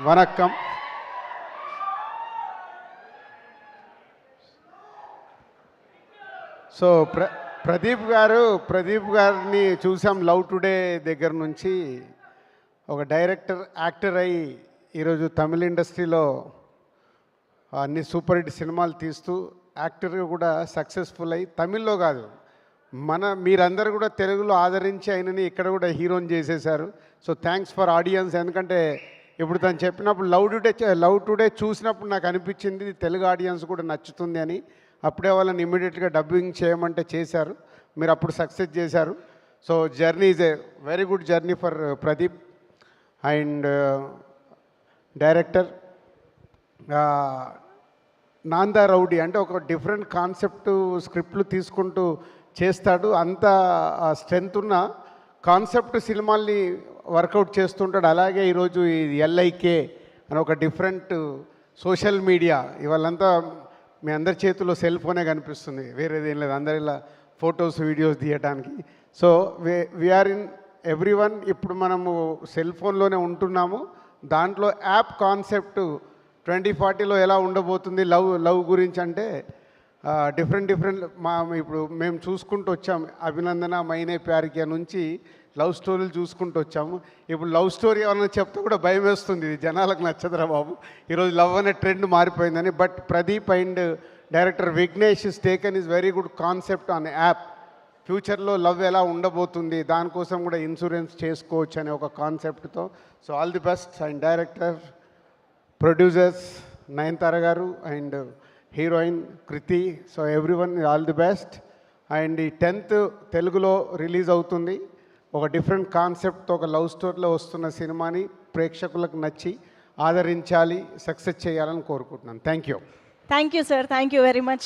Vanakkam. So Pradeep గారిని చూసాం love today దగ్గర నుంచి. ఒక డైరెక్టర్, యాక్టర్ అయ్యి ఈరోజు తమిళ ఇండస్ట్రీలో అన్ని సూపర్ హిట్ సినిమాలు తీస్తూ యాక్టర్గా కూడా సక్సెస్ఫుల్ అయ్యి, తమిళ్లో కాదు మీరందరూ కూడా తెలుగులో ఆదరించి ఆయనని ఇక్కడ కూడా హీరోని చేసేశారు. So thanks for audience. ఎందుకంటే ఇప్పుడు తను చెప్పినప్పుడు లవ్ టుడే చూసినప్పుడు నాకు అనిపించింది ఇది తెలుగు ఆడియన్స్ కూడా నచ్చుతుంది అని. అప్పుడే వాళ్ళని ఇమీడియట్గా డబ్బింగ్ చేయమంటే చేశారు. మీరు అప్పుడు సక్సెస్ చేశారు. So journey is a very good journey for Pradeep. And director నాందా రౌడీ అంటే ఒక డిఫరెంట్ కాన్సెప్ట్ స్క్రిప్ట్లు తీసుకుంటూ చేస్తాడు. అంత స్ట్రెంత్ ఉన్న కాన్సెప్ట్ సినిమాల్ని వర్కౌట్ చేస్తుంటాడు. అలాగే ఈరోజు ఈ ఎల్ఐకే అని ఒక డిఫరెంట్ సోషల్ మీడియా, ఇవాళంతా మీ అందరి చేతిలో సెల్ ఫోనే కనిపిస్తుంది, వేరేదేం లేదు. అందరి ఇలా ఫొటోస్ వీడియోస్ తీయడానికి. So we are in every. ఇప్పుడు మనము సెల్ ఫోన్లోనే ఉంటున్నాము. దాంట్లో యాప్ కాన్సెప్ట్ 2040లో ఎలా ఉండబోతుంది లవ్ గురించి అంటే డిఫరెంట్ ఇప్పుడు మేము చూసుకుంటూ వచ్చాము. అభినందన, మైనే ప్యారికే నుంచి లవ్ స్టోరీలు చూసుకుంటూ వచ్చాము. ఇప్పుడు లవ్ స్టోరీ ఏమన్నా చెప్తే కూడా భయం వేస్తుంది, జనాలకు నచ్చదురా బాబు, ఈరోజు లవ్ అనే ట్రెండ్ మారిపోయిందని. But Pradeep and director Vignesh is taken is very good concept on app. ఫ్యూచర్లో లవ్ ఎలా ఉండబోతుంది, దానికోసం కూడా ఇన్సూరెన్స్ చేసుకోవచ్చు అనే ఒక కాన్సెప్ట్తో. So all the best. And director, producers Nayanthara గారు and heroine Kriti. So everyone all the best. And ఈ 10th తెలుగులో రిలీజ్ అవుతుంది. ఒక డిఫరెంట్ కాన్సెప్ట్తో ఒక లవ్ స్టోరీలో వస్తున్న సినిమాని ప్రేక్షకులకు నచ్చి ఆదరించాలి, సక్సెస్ చేయాలని కోరుకుంటున్నాను. Thank you sir. Thank you very much.